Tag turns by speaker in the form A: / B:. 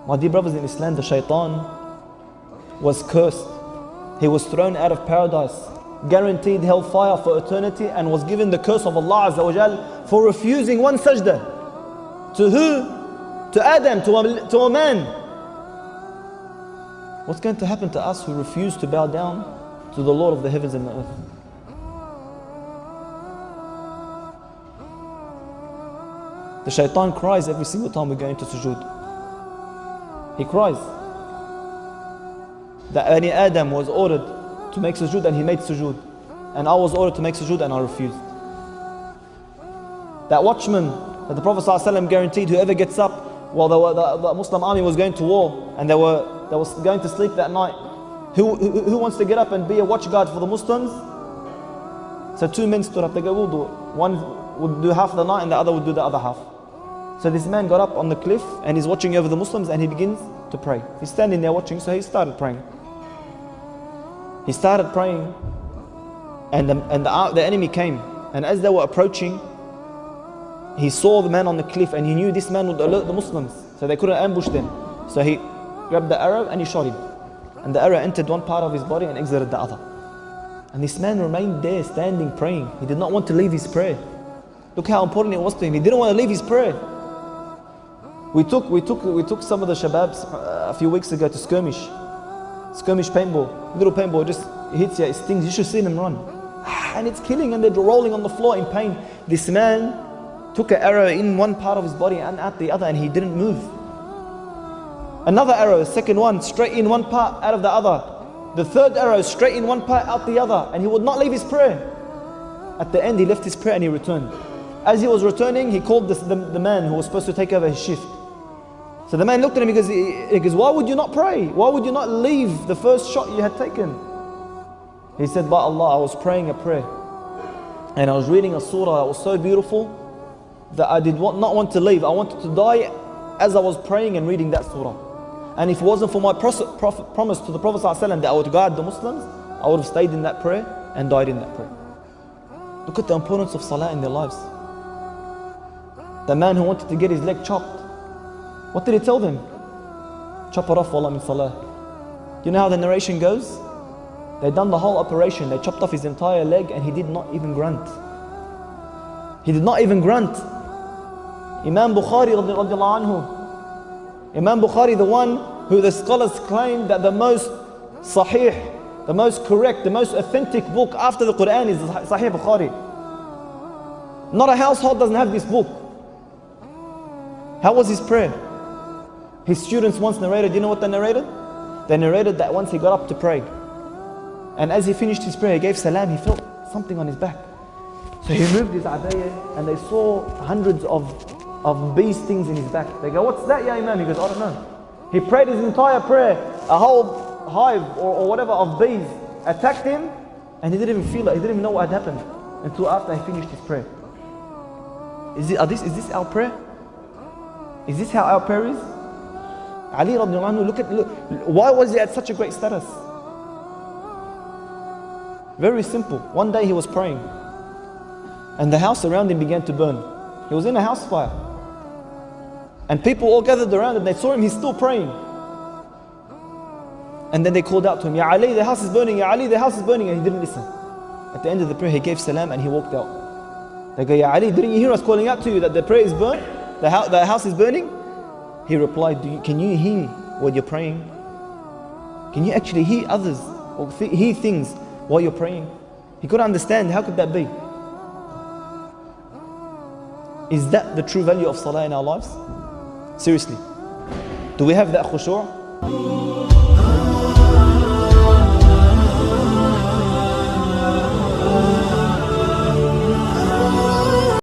A: My dear brothers in Islam, the shaitan was cursed. He was thrown out of paradise, guaranteed hellfire for eternity, and was given the curse of Allah Azza wa Jal for refusing one sajda. To who? To Adam, to a man. What's going to happen to us who refuse to bow down to the Lord of the heavens and the earth? The shaitan cries every single time we go into sujood. He cries. That Adam was ordered to make sujood and he made sujood. And I was ordered to make sujood and I refused. That watchman that the Prophet ﷺ guaranteed, whoever gets up while the Muslim army was going to war and they was going to sleep that night, who wants to get up and be a watch guard for the Muslims? So two men stood up. They go, we'll do it. One would do half the night and the other would do the other half. So this man got up on the cliff and he's watching over the Muslims and he begins to pray. He's standing there watching, so he started praying. He started praying and the enemy came. And as they were approaching, he saw the man on the cliff and he knew this man would alert the Muslims, so they couldn't ambush them. So he grabbed the arrow and he shot him. And the arrow entered one part of his body and exited the other. And this man remained there standing praying. He did not want to leave his prayer. Look how important it was to him. He didn't want to leave his prayer. We took some of the shababs a few weeks ago to skirmish paintball. Little paintball just hits you, it stings. You should see them run. And it's killing and they're rolling on the floor in pain. This man took an arrow in one part of his body and out the other and he didn't move. Another arrow, the second one, straight in one part, out of the other. The third arrow, straight in one part, out the other. And he would not leave his prayer. At the end, he left his prayer and he returned. As he was returning, he called the man who was supposed to take over his shift. So the man looked at him, he goes, why would you not pray? Why would you not leave the first shot you had taken? He said, by Allah, I was praying a prayer. And I was reading a surah that was so beautiful that I did not want to leave. I wanted to die as I was praying and reading that surah. And if it wasn't for my promise to the Prophet ﷺ that I would guide the Muslims, I would have stayed in that prayer and died in that prayer. Look at the importance of salah in their lives. The man who wanted to get his leg chopped, what did he tell them? Chop it off, wallah min salah. You know how the narration goes? They done the whole operation. They chopped off his entire leg and he did not even grunt. He did not even grunt. Imam Bukhari radiallahu anhu. Imam Bukhari, the one who the scholars claim that the most sahih, the most correct, the most authentic book after the Quran is Sahih Bukhari. Not a household doesn't have this book. How was his prayer? His students once narrated, you know what they narrated? They narrated that once he got up to pray, and as he finished his prayer, he gave salam, he felt something on his back. So he moved his abaya and they saw hundreds of bee stings in his back. They go, what's that, ya Imam? He goes, I don't know. He prayed his entire prayer, a whole hive or whatever of bees attacked him and he didn't even feel it. He didn't even know what had happened until after he finished his prayer. Is this our prayer? Is this how our prayer is? Ali radiallahu anhu, look, why was he at such a great status? Very simple. One day he was praying and the house around him began to burn. He was in a house fire. And people all gathered around him. They saw him, he's still praying. And then they called out to him, Ya Ali, the house is burning, Ya Ali, the house is burning. And he didn't listen. At the end of the prayer, he gave salam and he walked out. They go, Ya Ali, didn't you hear us calling out to you that the prayer is burnt? The house is burning? He replied, can you hear what you're praying? Can you actually hear others or hear things while you're praying? He couldn't understand. How could that be? Is that the true value of salah in our lives? Seriously, do we have that khushu'?